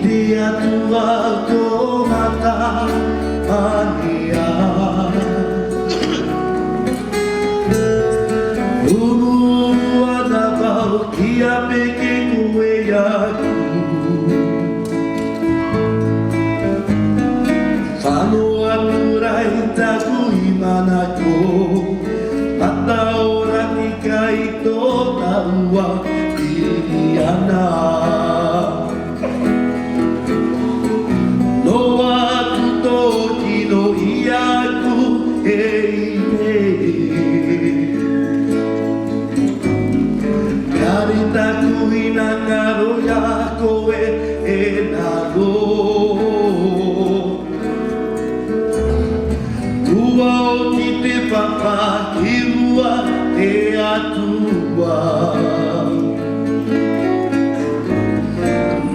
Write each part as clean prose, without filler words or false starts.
Dia tua automata mania ada kau kia peke kue aku Whanau aturai taku imana ko Mata orang ikai to taua iliana No atu toki no iaku Karitaku inangaro ya koe e naro Tua o ki te papa ki rua e atua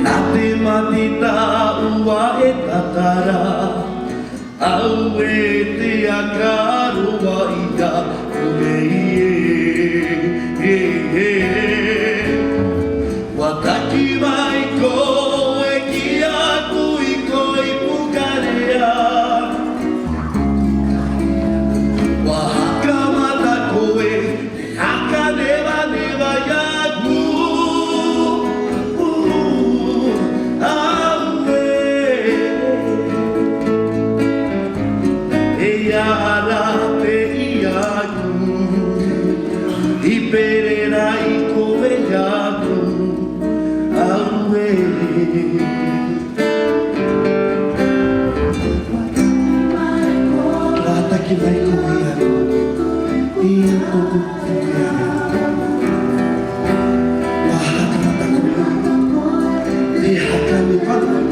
Nā te matita ua e tatara Au e te akaroa ia Wataki mai koe ki aku I koe pukarea Wahaka mata koe haka newa newa yaku Ara te iaku I perera I koe iaku Aue Rataki mai koe iaku I koku pukia Wahaka mata koe Te haka me whanau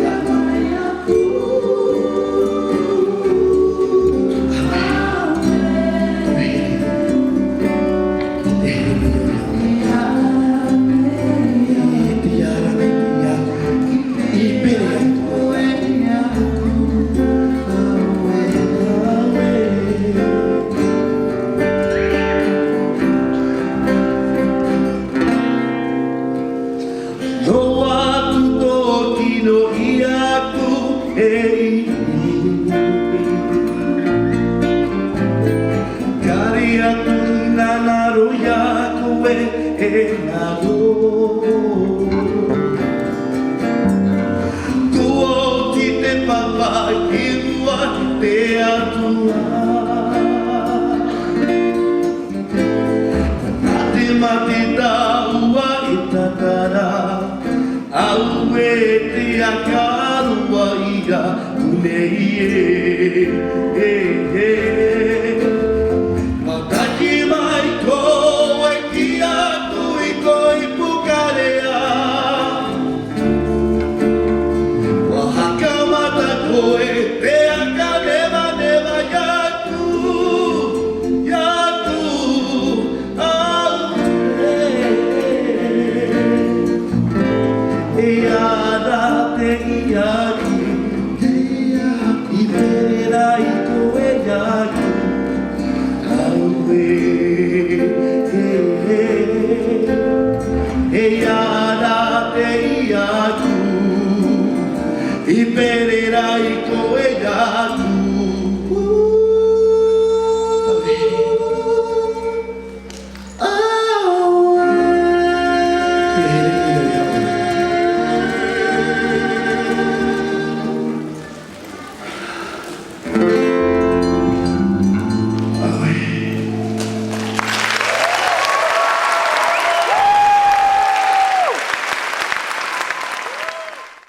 Kari atu nanaro ya koe e naro Tua o ki te papa ki rua te atua Nā te matita ua I tatara Au e te akaroa ia unei Mataki mai koe ki aku I koe pukarea Wahaka mata koe te aka newa newa yaku Yaku Ara te iaku I perera I koe iaku Aue Ara te iaku I perera I